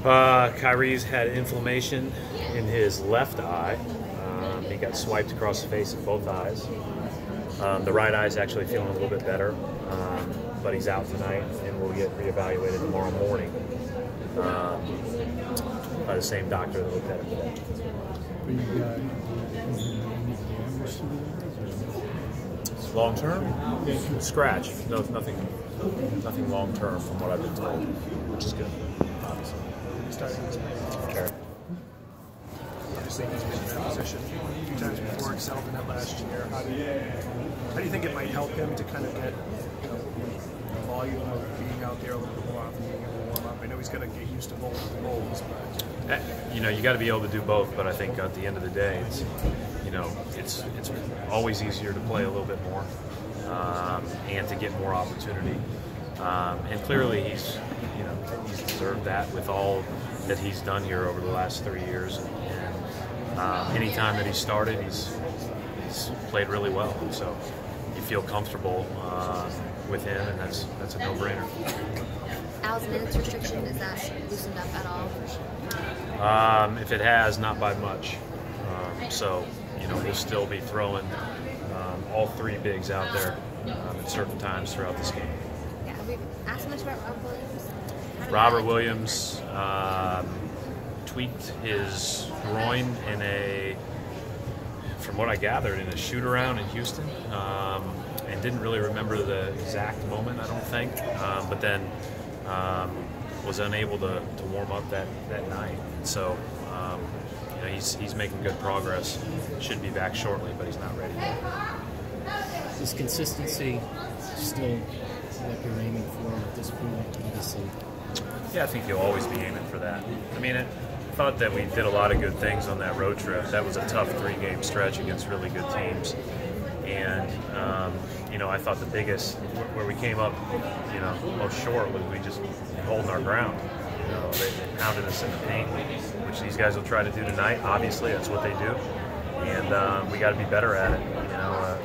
Kyrie's had inflammation in his left eye. He got swiped across the face of both eyes. The right eye is actually feeling a little bit better, but he's out tonight and will get reevaluated tomorrow morning by the same doctor that looked at him today. Long term? Scratch. No, nothing long term from what I've been told, which is good. Sure. Obviously, he's been in that position a few times before, excelled in it last year. How do you think it might help him to kind of get the volume of being out there a little bit more often, being able to warm up? I know he's got to get used to both roles, but you got to be able to do both. But I think at the end of the day, it's it's always easier to play a little bit more and to get more opportunity. And clearly, he's deserved that with all that he's done here over the last 3 years. And any time that he started, he's played really well. So you feel comfortable with him, and that's a no-brainer. Al's minutes restriction, is that loosened up at all? If it has, not by much. So he'll still be throwing all three bigs out there at certain times throughout this game. Yeah, have we asked much about Robert Williams tweaked his groin from what I gathered, in a shoot-around in Houston, and didn't really remember the exact moment, I don't think, but then was unable to warm up that night. So he's making good progress. Should be back shortly, but he's not ready yet. Is consistency still what you're aiming for at this point, obviously? Yeah, I think you'll always be aiming for that. I mean, I thought that we did a lot of good things on that road trip. That was a tough 3-game stretch against really good teams. And, I thought the biggest, where we came up, most short, was we just holding our ground. They pounded us in the paint, which these guys will try to do tonight. Obviously, that's what they do. And we got to be better at it.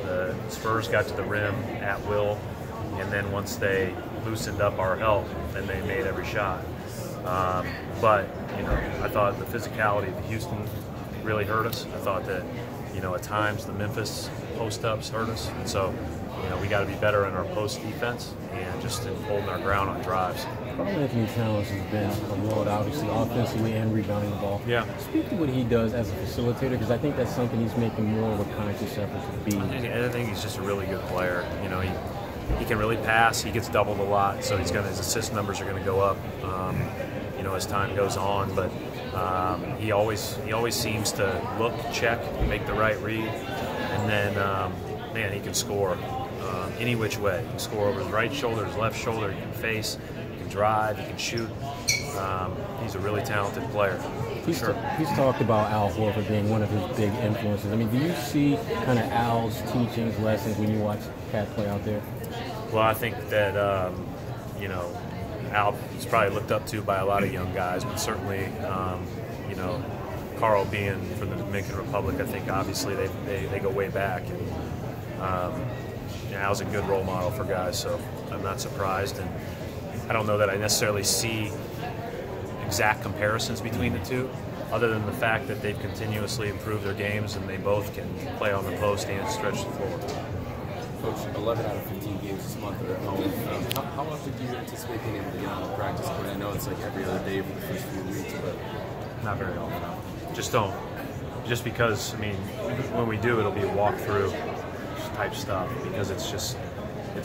The Spurs got to the rim at will, and then once they loosened up our help, then they made every shot. But I thought the physicality of Houston really hurt us. I thought that at times the Memphis post-ups hurt us, and so we got to be better in our post defense and just in holding our ground on drives. Anthony Towns has been a load, obviously, offensively and rebounding the ball. Yeah. Speak to what he does as a facilitator, because I think that's something he's making more of a conscious effort to be. I think he's just a really good player. He can really pass. He gets doubled a lot, so his assist numbers are going to go up, as time goes on. But he always seems to look, check, make the right read, and then he can score any which way. He can score over his right shoulder, his left shoulder. He can face. He can drive. He can shoot. He's a really talented player. He's talked about Al Horford being one of his big influences. I mean, do you see kind of Al's teachings, lessons when you watch Cat play out there? Well, I think that, Al is probably looked up to by a lot of young guys, but certainly, Carl being from the Dominican Republic, I think obviously they go way back. And Al's a good role model for guys, so I'm not surprised. And I don't know that I necessarily see exact comparisons between the two, other than the fact that they've continuously improved their games and they both can play on the post and stretch the floor. Coach, 11 out of 15 games this month are at home. How often do you anticipate being able to get on the practice court? I know it's like every other day for the first few weeks, but not very often. Just don't. Just because, when we do, it'll be walkthrough type stuff, because it's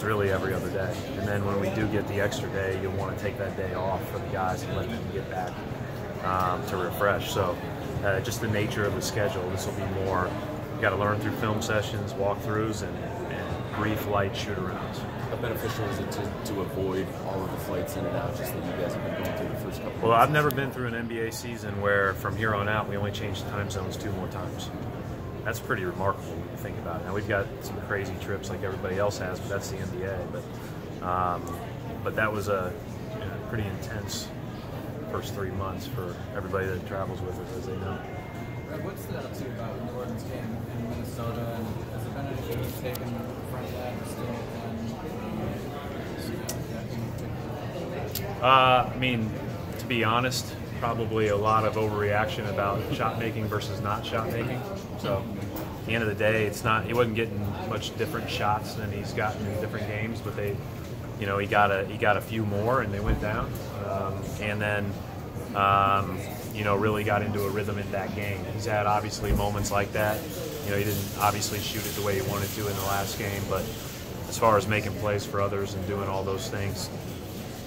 really every other day. And then when we do get the extra day, you'll want to take that day off for the guys and let them get back to refresh. So just the nature of the schedule, this will be more, you got to learn through film sessions, walkthroughs, and brief light shoot-arounds. How beneficial is it to avoid all of the flights in and out, just that you guys have been going through the first couple of Well, I've never been through an NBA season where from here on out we only change time zones 2 more times. That's pretty remarkable when you think about it. Now, we've got some crazy trips like everybody else has, but that's the NBA. But that was a pretty intense first 3 months for everybody that travels with us, as they know. What stood out to you about Jordan's game in Minnesota, and has there been anything you've taken from that still? I mean, to be honest, probably a lot of overreaction about shot making versus not shot making. So at the end of the day, it's not, he wasn't getting much different shots than he's gotten in different games, but they, you know, he got a few more and they went down, and then you know, really got into a rhythm in that game. He's had obviously moments like that. You know, he didn't obviously shoot it the way he wanted to in the last game, but as far as making plays for others and doing all those things,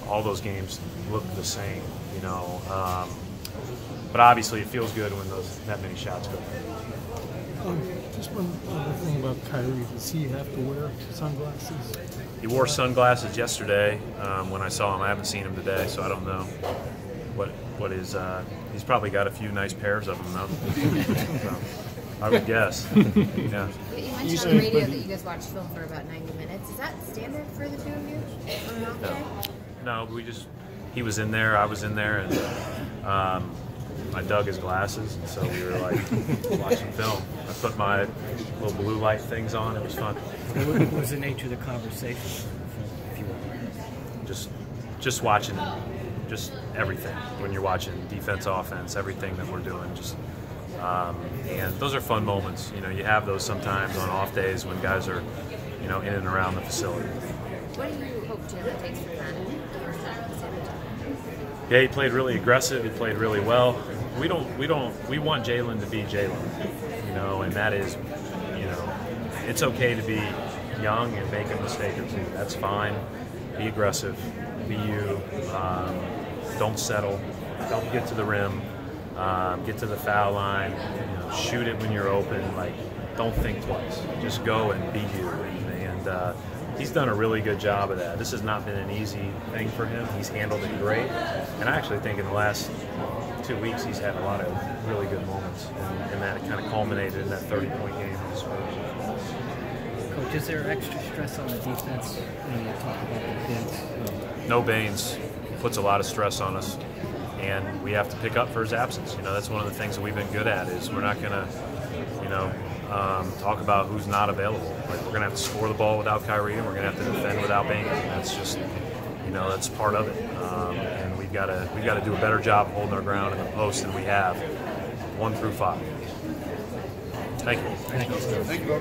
all those games look the same, you know. But obviously, it feels good when that many shots go. Just one other thing about Kyrie. Does he have to wear sunglasses? He wore sunglasses yesterday when I saw him. I haven't seen him today, so I don't know what is. He's probably got a few nice pairs of them though. So, I would guess. Yeah. You mentioned on the radio that you guys watched film for about 90 minutes. Is that standard for the two of you on an off day? No, he was in there, I was in there, and I dug his glasses, and so we were like watching film. I put my little blue light things on. It was fun. What was the nature of the conversation, if you will? Just watching, just everything. When you're watching defense, offense, everything that we're doing, just and those are fun moments. You know, you have those sometimes on off days when guys are, you know, in and around the facility. What do you hope Jalen takes from that? Yeah, he played really aggressive. He played really well. We want Jalen to be Jalen, you know, and that is, you know, it's okay to be young and make a mistake or two. That's fine. Be aggressive. Be you. Don't settle. Don't get to the rim. Get to the foul line. You know, shoot it when you're open. Like, don't think twice. Just go and be you. And he's done a really good job of that. This has not been an easy thing for him. He's handled it great. And I actually think in the last 2 weeks he's had a lot of really good moments. And that kind of culminated in that 30-point game in the Spurs. Coach, is there extra stress on the defense when you talk about the Baines? No Baines puts a lot of stress on us. And we have to pick up for his absence. You know, that's one of the things that we've been good at is we're not going to, you know, talk about who's not available. Like, we're going to have to score the ball without Kyrie, and we're going to have to defend without Baines. And that's just, you know, that's part of it. And we've got to do a better job holding our ground in the post than we have 1 through 5. Thank you. Thank you.